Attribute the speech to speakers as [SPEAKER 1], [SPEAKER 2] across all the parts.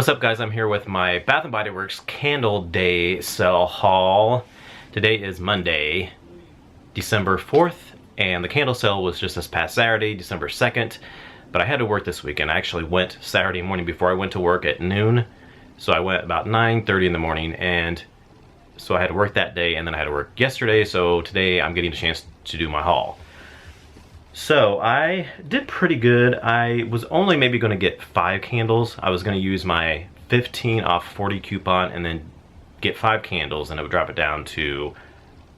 [SPEAKER 1] What's up, guys? I'm here with my Bath & Body Works Candle Day sale haul. Today is Monday, December 4th, and the candle sale was just this past Saturday, December 2nd, but I had to work this weekend. I actually went Saturday morning before I went to work at noon, so I went about 9:30 in the morning, and so I had to work that day, and then I had to work yesterday, so today I'm getting a chance to do my haul. So I did pretty good. I was only maybe going to get 5 candles. I was going to use my 15 off 40 coupon and then get 5 candles, and it would drop it down to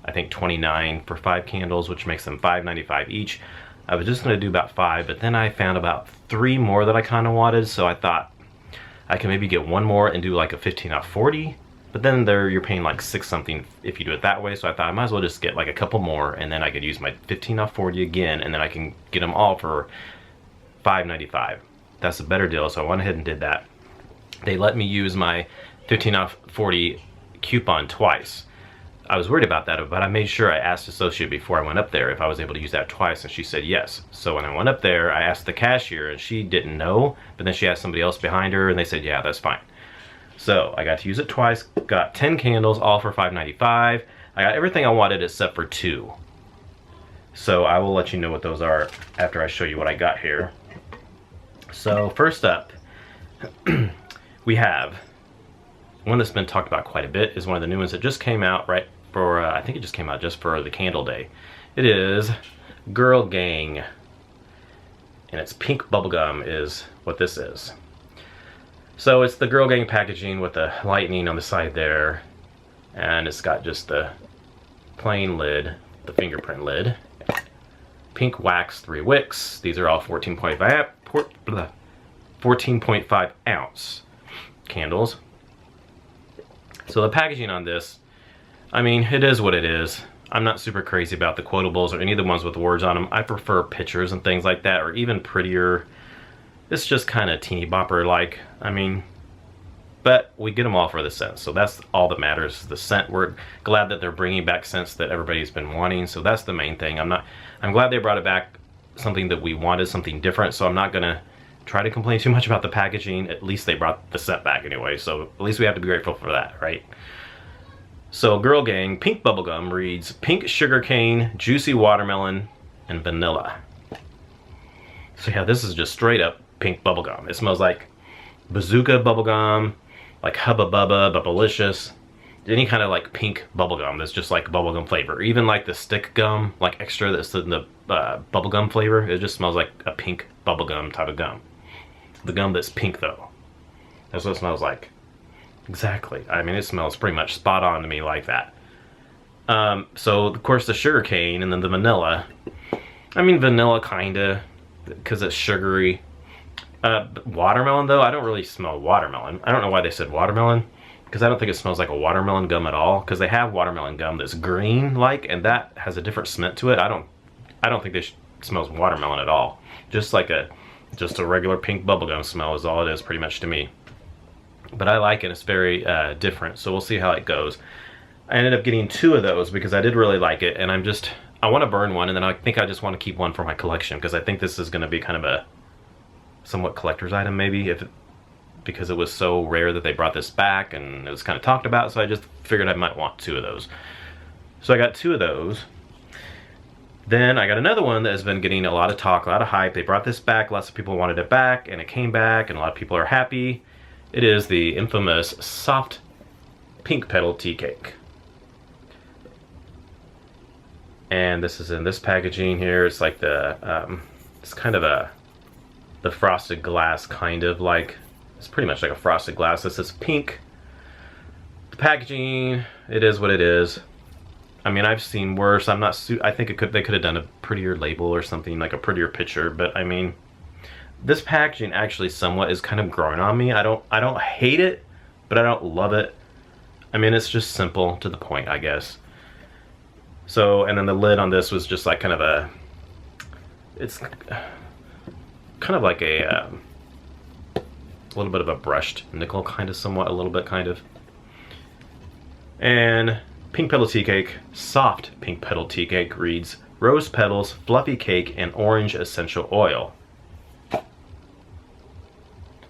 [SPEAKER 1] I think 29 for 5 candles, which makes them $5.95 each. I was just going to do about 5, but then I found about 3 more that I kind of wanted, so I thought I can maybe get 1 more and do like a 15 off 40. But then you're paying like 6 something if you do it that way, so I thought I might as well just get like a couple more, and then I could use my 15 off 40 again, and then I can get them all for $5.95. That's a better deal, so I went ahead and did that. They let me use my 15 off 40 coupon twice. I was worried about that, but I made sure I asked the associate before I went up there if I was able to use that twice, and she said yes. So when I went up there, I asked the cashier, and she didn't know, but then she asked somebody else behind her, and they said, yeah, that's fine. So I got to use it twice, got 10 candles, all for $5.95. I got everything I wanted except for 2. So I will let you know what those are after I show you what I got here. So first up, we have one that's been talked about quite a bit. Is one of the new ones that just came out right for, I think it just came out just for the candle day. It is Girl Gang, and it's pink bubblegum is what this is. So it's the Girl Gang packaging with the lightning on the side there, and it's got just the plain lid, the fingerprint lid. Pink wax 3 wicks. These are all 14.5 ounce candles. So the packaging on this, I mean, it is what it is. I'm not super crazy about the quotables or any of the ones with words on them. I prefer pictures and things like that, or even prettier. It's just kind of teeny bopper like, I mean, but we get them all for the scent, so that's all that matters. The scent, we're glad that they're bringing back scents that everybody's been wanting, so that's the main thing. I'm glad they brought it back, something that we wanted, something different, so I'm not gonna try to complain too much about the packaging. At least they brought the scent back anyway, so at least we have to be grateful for that, right? So Girl Gang pink bubblegum reads pink sugarcane, juicy watermelon, and vanilla. So yeah, this is just straight up pink bubblegum. It smells like bazooka bubblegum, like Hubba Bubba, Bubblicious, any kind of like pink bubblegum that's just like bubblegum flavor. Even like the stick gum, like extra that's in the bubblegum flavor, it just smells like a pink bubblegum type of gum. The gum that's pink though. That's what it smells like. Exactly. I mean, it smells pretty much spot on to me like that. So of course the sugar cane and then the vanilla. I mean, vanilla kinda, because it's sugary. Watermelon though, I don't really smell watermelon. I don't know why they said watermelon, because I don't think it smells like a watermelon gum at all, because they have watermelon gum that's green like, and that has a different smell to it. I don't think this smells watermelon at all. Just like just a regular pink bubblegum smell is all it is pretty much to me. But I like it. It's very different, so we'll see how it goes. I ended up getting 2 of those because I did really like it, and I want to burn one, and then I think I just want to keep one for my collection, because I think this is going to be kind of a somewhat collector's item maybe, because it was so rare that they brought this back and it was kind of talked about, so I just figured I might want 2 of those. So I got 2 of those. Then I got another one that has been getting a lot of talk, a lot of hype. They brought this back, lots of people wanted it back, and it came back, and a lot of people are happy. It is the infamous soft pink petal tea cake. And this is in this packaging here. It's like it's kind of the frosted glass, kind of like, it's pretty much like a frosted glass. This is pink. The packaging, it is what it is. I mean, I've seen worse. I think they could have done a prettier label or something, like a prettier picture, but I mean, this packaging actually somewhat is kind of growing on me. I don't hate it, but I don't love it. I mean, it's just simple to the point, I guess. So, and then the lid on this was just like kind of it's kind of like a little bit of a brushed nickel, kind of, somewhat, a little bit, kind of. And pink petal tea cake, soft pink petal tea cake reads rose petals, fluffy cake, and orange essential oil.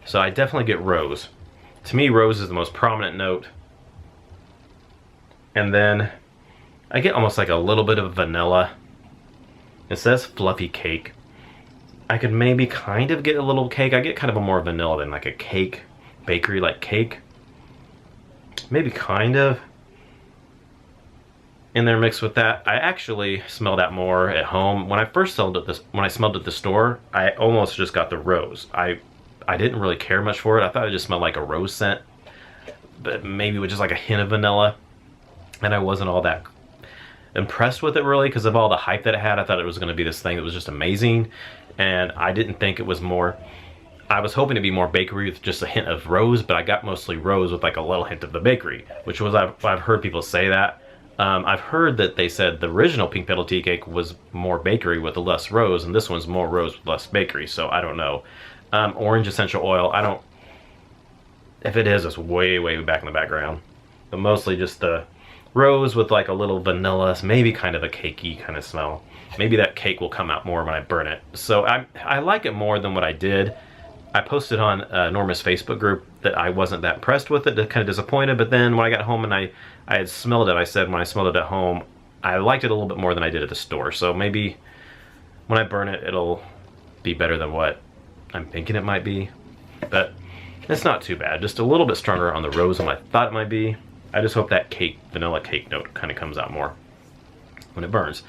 [SPEAKER 1] So I definitely get rose. To me, rose is the most prominent note. And then I get almost like a little bit of vanilla. It says fluffy cake. I could maybe kind of get a little cake. I get kind of a more vanilla than like a cake, bakery like cake. Maybe kind of in there mixed with that. I actually smell that more at home. When I first smelled it when I smelled it at the store, I almost just got the rose. I didn't really care much for it. I thought it just smelled like a rose scent, but maybe with just like a hint of vanilla. And I wasn't all that impressed with it really because of all the hype that it had. I thought it was going to be this thing that was just amazing, and I didn't think it was more. I was hoping to be more bakery with just a hint of rose, but I got mostly rose with like a little hint of the bakery, which was, I've heard people say that. I've heard that they said the original pink petal tea cake was more bakery with less rose, and this one's more rose with less bakery, so I don't know. Orange essential oil, I don't, if it is, it's way, way back in the background. But mostly just the rose with like a little vanilla, maybe kind of a cakey kind of smell. Maybe that cake will come out more when I burn it. So I like it more than what I did. I posted on Norma's Facebook group that I wasn't that impressed with it, kind of disappointed, but then when I got home and I had smelled it, I said when I smelled it at home, I liked it a little bit more than I did at the store. So maybe when I burn it, it'll be better than what I'm thinking it might be. But it's not too bad. Just a little bit stronger on the rose than I thought it might be. I just hope that cake, vanilla cake note kind of comes out more when it burns.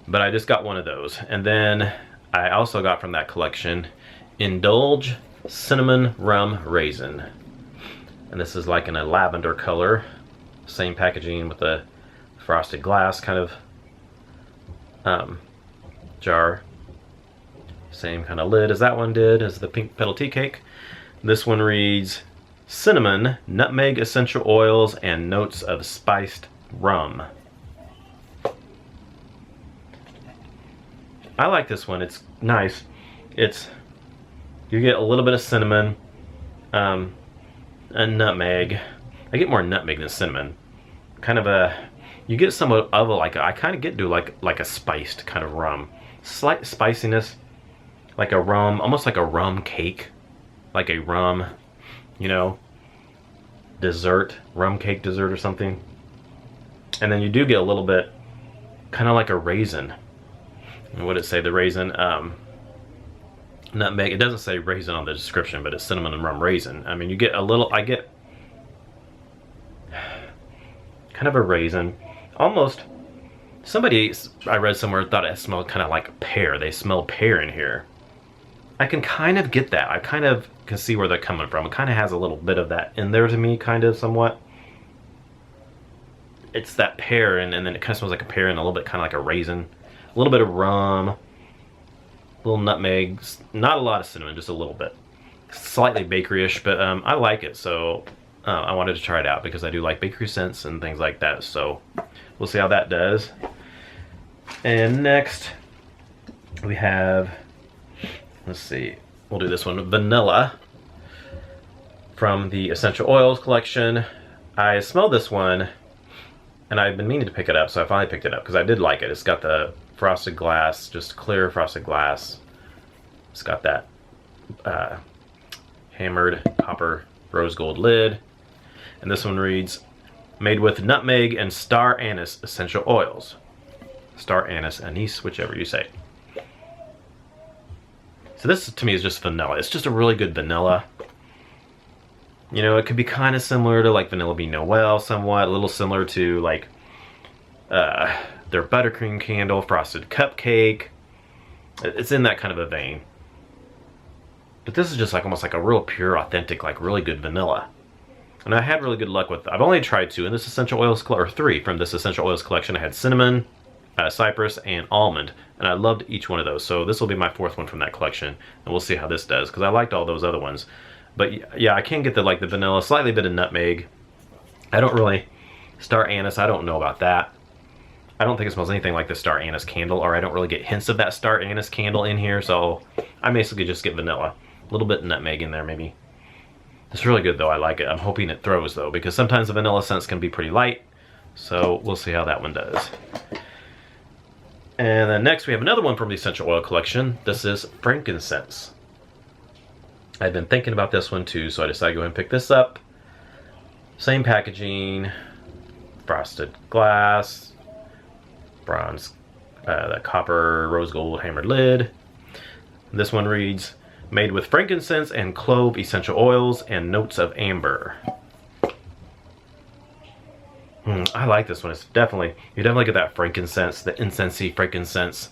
[SPEAKER 1] But I just got one of those. And then I also got from that collection Indulge Cinnamon Rum Raisin. And this is like in a lavender color. Same packaging with a frosted glass kind of jar. Same kind of lid as that one did, as the pink petal tea cake. This one reads cinnamon, nutmeg essential oils, and notes of spiced rum. I like this one. It's nice. You get a little bit of cinnamon, and nutmeg. I get more nutmeg than cinnamon. Kind of you get some of a I kind of get to like a spiced kind of rum. Slight spiciness, like a rum, almost like a rum cake, like a rum, you know, dessert, rum cake dessert or something. And then you do get a little bit, kind of like a raisin. What did it say? The raisin, nutmeg. It doesn't say raisin on the description, but it's cinnamon and rum raisin. I mean, you get a little, I get kind of a raisin. Almost, somebody I read somewhere thought it smelled kind of like pear. They smell pear in here. I can kind of get that. I kind of can see where they're coming from. It kind of has a little bit of that in there to me, kind of, somewhat. It's that pear, and then it kind of smells like a pear and a little bit kind of like a raisin. A little bit of rum, a little nutmeg, not a lot of cinnamon, just a little bit. Slightly bakery-ish, but I like it, so I wanted to try it out because I do like bakery scents and things like that, so we'll see how that does. And next, we have, let's see, we'll do this one, vanilla from the Essential Oils collection. I smelled this one, and I've been meaning to pick it up, so I finally picked it up because I did like it. It's got the frosted glass, just clear frosted glass. It's got that hammered copper rose gold lid. And this one reads, made with nutmeg and star anise essential oils. Star anise, anise, whichever you say. So this to me is just vanilla. It's just a really good vanilla. You know, it could be kind of similar to like Vanilla Bean Noel somewhat, a little similar to like their buttercream candle, frosted cupcake. It's in that kind of a vein. But this is just like almost like a real pure, authentic, like really good vanilla. And I had really good luck with, I've only tried two in this essential oils, or three from this essential oils collection. I had cinnamon, cypress, and almond, and I loved each one of those. So this will be my fourth one from that collection, and we'll see how this does, because I liked all those other ones. But yeah, I can get the like the vanilla, slightly bit of nutmeg. I don't really, star anise, I don't know about that. I don't think it smells anything like the star anise candle, or I don't really get hints of that star anise candle in here, so I basically just get vanilla. A little bit of nutmeg in there maybe. It's really good though, I like it. I'm hoping it throws though, because sometimes the vanilla scents can be pretty light, so we'll see how that one does. And then next we have another one from the Essential Oil collection. This is Frankincense. I've been thinking about this one too, so I decided to go ahead and pick this up. Same packaging, frosted glass, bronze, the copper rose gold hammered lid. This one reads, made with frankincense and clove essential oils and notes of amber. I like this one. It's definitely, you definitely get that frankincense, the incensey frankincense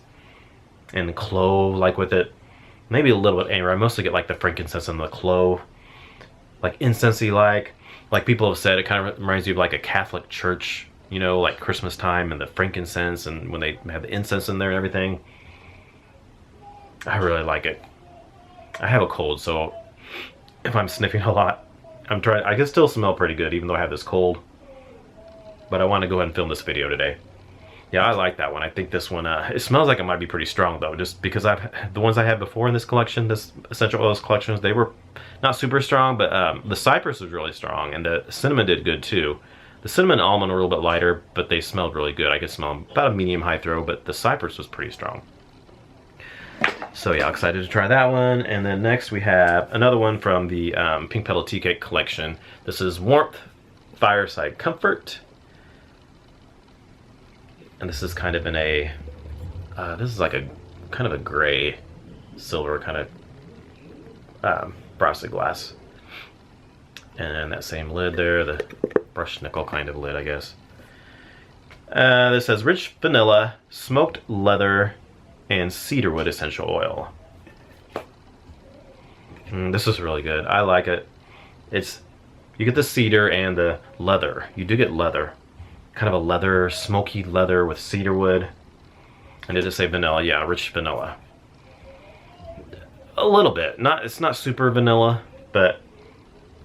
[SPEAKER 1] and clove like with it. Maybe a little bit amber. I mostly get like the frankincense and the clove. Like incensey like people have said, it kind of reminds you of like a Catholic church, you know, like Christmas time and the frankincense and when they have the incense in there and everything. I really like it. I have a cold, so if I'm sniffing a lot, I can still smell pretty good even though I have this cold. But I want to go ahead and film this video today. Yeah, I like that one. I think this one, it smells like it might be pretty strong though, just because the ones I had before in this collection, this essential oils collections, they were not super strong, but the cypress was really strong and the cinnamon did good too. The cinnamon and almond were a little bit lighter, but they smelled really good. I could smell them about a medium high throw, but the cypress was pretty strong. So yeah, excited to try that one. And then next we have another one from the Pink Petal Tea Cake collection. This is Warmth Fireside Comfort. And this is kind of in a, this is like a kind of a gray, silver kind of frosted glass. And that same lid there, the brushed nickel kind of lid, I guess. This says rich vanilla, smoked leather, and cedarwood essential oil. This is really good. I like it. You get the cedar and the leather. You do get leather. Kind of a leather, smoky leather with cedarwood. And it does say vanilla, yeah, rich vanilla. A little bit. It's not super vanilla, but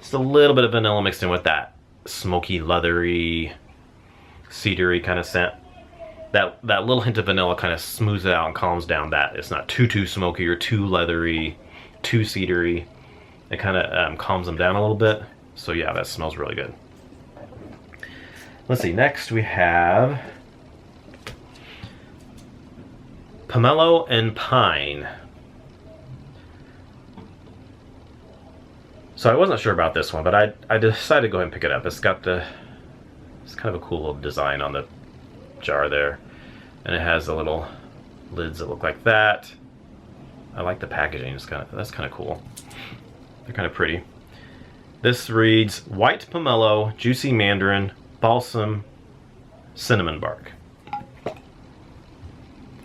[SPEAKER 1] just a little bit of vanilla mixed in with that smoky, leathery, cedary kind of scent. That little hint of vanilla kind of smooths it out and calms down that. It's not too smoky or too leathery, too cedary. It kind of calms them down a little bit. So yeah, that smells really good. Let's see, next we have Pomelo and Pine. So I wasn't sure about this one, but I decided to go ahead and pick it up. It's kind of a cool little design on the jar there. And it has the little lids that look like that. I like the packaging, that's kind of cool. They're kind of pretty. This reads white pomelo, juicy mandarin, balsam, cinnamon bark.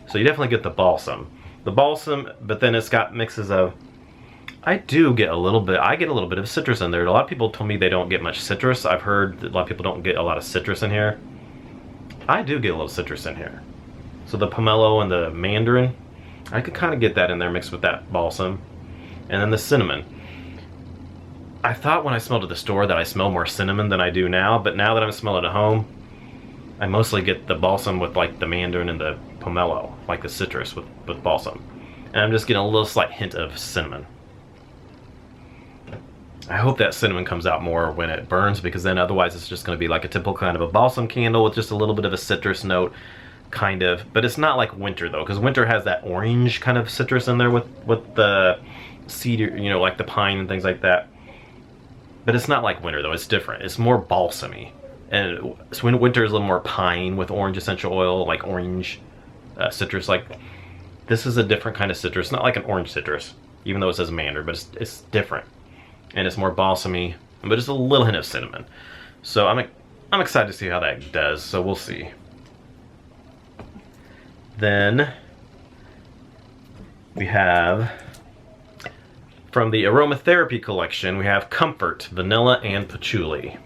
[SPEAKER 1] So you definitely get the balsam. The balsam, but then it's got mixes of, I get a little bit of citrus in there. A lot of people told me they don't get much citrus. I've heard that a lot of people don't get a lot of citrus in here. I do get a little citrus in here. So the pomelo and the mandarin, I could kind of get that in there mixed with that balsam. And then the cinnamon. I thought when I smelled at the store that I smell more cinnamon than I do now, but now that I'm smelling at home, I mostly get the balsam with like the mandarin and the pomelo, like the citrus with balsam. And I'm just getting a little slight hint of cinnamon. I hope that cinnamon comes out more when it burns, because then otherwise it's just going to be like a typical kind of a balsam candle with just a little bit of a citrus note, kind of. But it's not like winter though, because winter has that orange kind of citrus in there with the cedar, you know, like the pine and things like that. But it's not like winter though, it's different. It's more balsamy. And so winter is a little more pine with orange essential oil, like orange citrus. Like this is a different kind of citrus, not like an orange citrus, even though it says mandarin, but it's different. And it's more balsamy, but just a little hint of cinnamon. So I'm excited to see how that does, so we'll see. Then we have, from the Aromatherapy collection, we have Comfort, Vanilla, and Patchouli.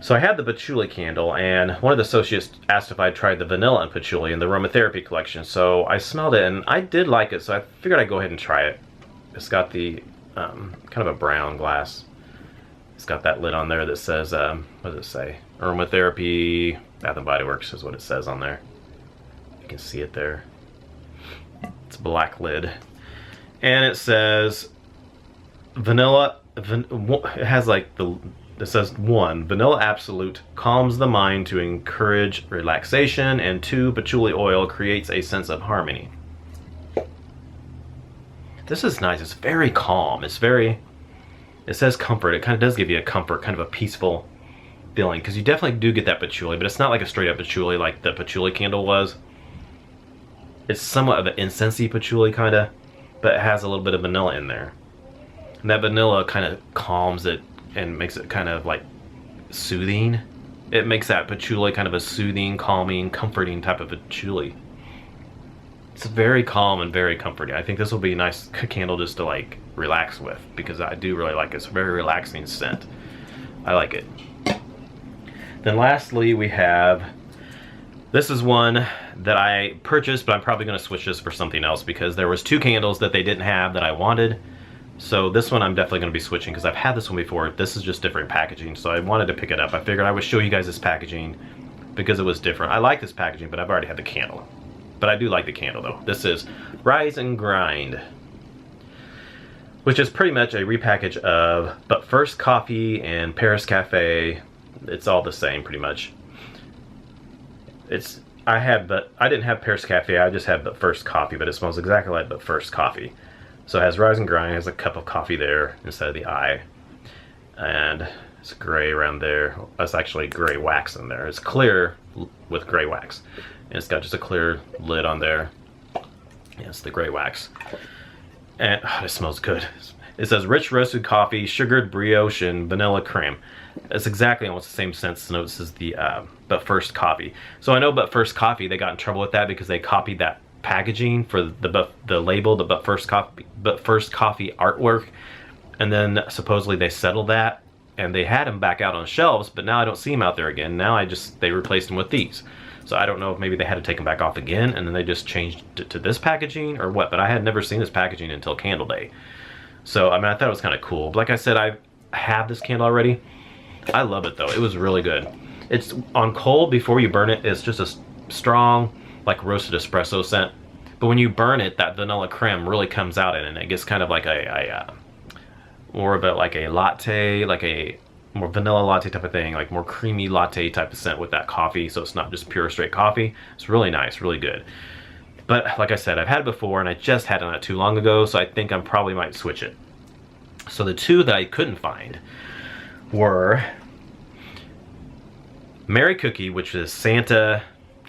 [SPEAKER 1] So I had the patchouli candle, and one of the associates asked if I tried the vanilla and patchouli in the Aromatherapy collection. So I smelled it, and I did like it, so I figured I'd go ahead and try it. It's got the kind of a brown glass. It's got that lid on there that says, what does it say? Aromatherapy, Bath & Body Works is what it says on there. You can see it there. It's a black lid. And it says vanilla, it has like it says 1, vanilla absolute calms the mind to encourage relaxation, and 2, patchouli oil creates a sense of harmony. This is nice. It's very calm. It's very, it says comfort. It kind of does give you a comfort, kind of a peaceful feeling, because you definitely do get that patchouli, but it's not like a straight up patchouli like the patchouli candle was. It's somewhat of an incensey patchouli kind of, but it has a little bit of vanilla in there. And that vanilla kind of calms it and makes it kind of like soothing. It makes that patchouli kind of a soothing, calming, comforting type of patchouli. It's very calm and very comforting. I think this will be a nice candle just to like relax with, because I do really like it. It's a very relaxing scent. I like it. Then lastly we have, this is one that I purchased, but I'm probably going to switch this for something else because there was 2 candles that they didn't have that I wanted. So this one I'm definitely going to be switching because I've had this one before. This is just different packaging, so I wanted to pick it up. I figured I would show you guys this packaging because it was different. I like this packaging, but I've already had the candle. But I do like the candle though. This is Rise and Grind, which is pretty much a repackage of But First Coffee and Paris Cafe. It's all the same pretty much. I didn't have Paris Cafe, I just had But First Coffee, but it smells exactly like But First Coffee. So it has Rise and Grind, it has a cup of coffee there instead of the eye. And it's gray around there. That's actually gray wax in there. It's clear with gray wax. And it's got just a clear lid on there. Yeah, it's the gray wax. And it smells good. It says rich roasted coffee, sugared brioche, and vanilla creme. It's exactly almost the same sense notes as the But First Coffee. So I know But First Coffee, they got in trouble with that because they copied that packaging for the label, the But First Coffee artwork, and then supposedly they settled that and they had them back out on shelves, but now I don't see them out there again. Now they replaced them with these. So I don't know if maybe they had to take them back off again and then they just changed it to this packaging or what, but I had never seen this packaging until Candle Day. So I mean, I thought it was kind of cool. But like I said, I have this candle already. I love it though. It was really good. It's on cold before you burn it. It's just a strong, like roasted espresso scent. But when you burn it, that vanilla creme really comes out in it, and it gets kind of like more of a like a latte, like a more vanilla latte type of thing, like more creamy latte type of scent with that coffee. So it's not just pure straight coffee. It's really nice, really good. But like I said, I've had it before and I just had it not too long ago, so I think I probably might switch it. So the 2 that I couldn't find were Merry Cookie, which is Santa,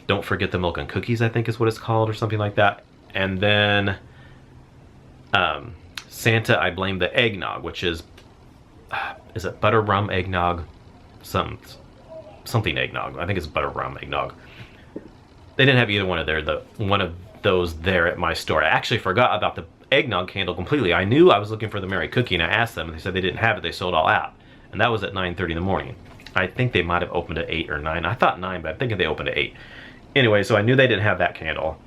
[SPEAKER 1] Don't Forget the Milk and Cookies, I think is what it's called, or something like that. And then Santa, I Blame the Eggnog, which is it butter rum eggnog? Something eggnog. I think it's butter rum eggnog. They didn't have either one of those there at my store. I actually forgot about the eggnog candle completely. I knew I was looking for the Merry Cookie and I asked them and they said they didn't have it. They sold all out. And that was at 9:30 in the morning. I think they might have opened at 8 or 9. I thought 9, but I'm thinking they opened at 8. Anyway, so I knew they didn't have that candle.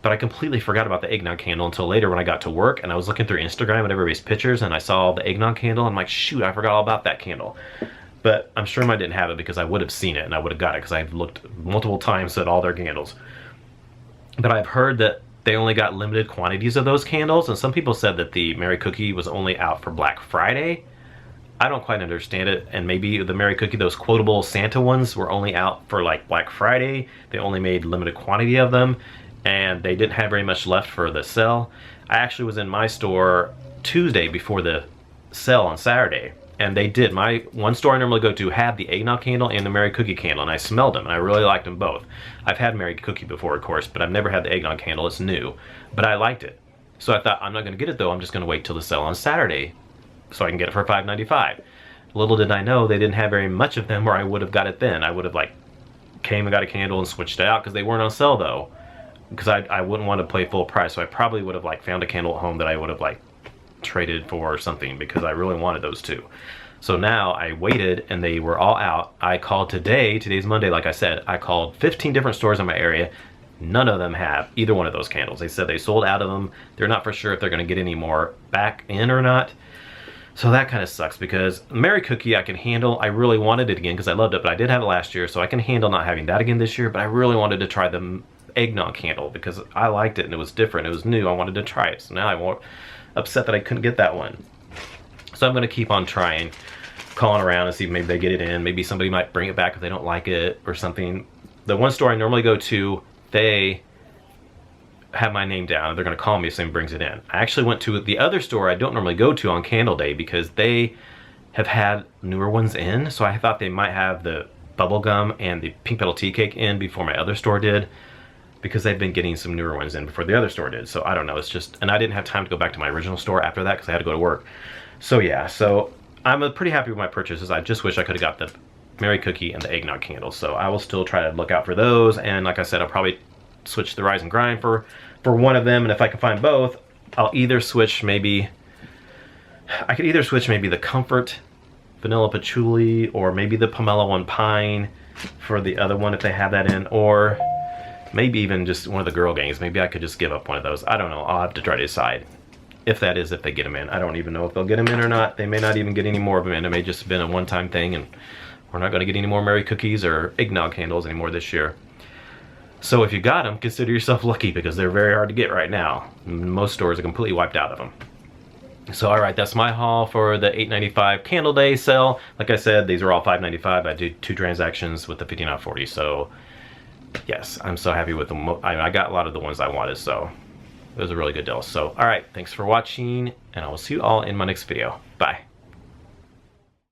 [SPEAKER 1] But I completely forgot about the eggnog candle until later when I got to work and I was looking through Instagram and everybody's pictures and I saw the eggnog candle. I'm like, shoot, I forgot all about that candle. But I'm sure I didn't have it because I would have seen it and I would have got it because I've looked multiple times at all their candles. But I've heard that they only got limited quantities of those candles, and some people said that the Merry Cookie was only out for Black Friday. I don't quite understand it, and maybe the Merry Cookie, those quotable Santa ones, were only out for like Black Friday. They only made limited quantity of them, and they didn't have very much left for the sale. I actually was in my store Tuesday before the sale on Saturday, and they did. My one store I normally go to had the eggnog candle and the Merry Cookie candle, and I smelled them and I really liked them both. I've had Merry Cookie before, of course, but I've never had the eggnog candle. It's new, but I liked it. So I thought, I'm not going to get it though. I'm just going to wait till the sale on Saturday so I can get it for $5.95. Little did I know they didn't have very much of them, or I would have got it then. I would have like came and got a candle and switched it out because they weren't on sale though, because I wouldn't want to pay full price. So I probably would have like found a candle at home that I would have like traded for or something, because I really wanted those 2. So now I waited and they were all out. I called today's Monday, like I said, I called 15 different stores in my area. None of them have either one of those candles. They said they sold out of them. They're not for sure if they're going to get any more back in or not. So that kind of sucks, because Merry Cookie I can handle. I really wanted it again because I loved it, but I did have it last year, so I can handle not having that again this year. But I really wanted to try the eggnog candle because I liked it and it was different. It was new. I wanted to try it. So now I'm upset that I couldn't get that one. So I'm going to keep on trying, calling around and see if maybe they get it in. Maybe somebody might bring it back if they don't like it or something. The one store I normally go to, they have my name down. They're going to call me if someone brings it in. I actually went to the other store I don't normally go to on Candle Day because they have had newer ones in. So I thought they might have the bubblegum and the pink petal tea cake in before my other store did, because they've been getting some newer ones in before the other store did. So I don't know, it's just, and I didn't have time to go back to my original store after that because I had to go to work. So yeah, so I'm pretty happy with my purchases. I just wish I could have got the Mary Cookie and the eggnog candles. So I will still try to look out for those. And like I said, I'll probably switch the Rise and Grind for one of them. And if I can find both, I'll either switch maybe, I could either switch maybe the Comfort Vanilla Patchouli or maybe the Pomelo and Pine for the other one if they have that in, or maybe even just one of the Girl Gangs. Maybe I could just give up one of those. I don't know. I'll have to try to decide. If that is, if they get them in. I don't even know if they'll get them in or not. They may not even get any more of them in. It may just have been a one-time thing, and we're not going to get any more Mary Cookies or eggnog candles anymore this year. So if you got them, consider yourself lucky, because they're very hard to get right now. Most stores are completely wiped out of them. So alright, that's my haul for the $8.95 Candle Day sale. Like I said, these are all $5.95. I did 2 transactions with the 50 off 40. So yes, I'm so happy with them. I got a lot of the ones I wanted, so it was a really good deal. So alright, thanks for watching, and I will see you all in my next video. Bye.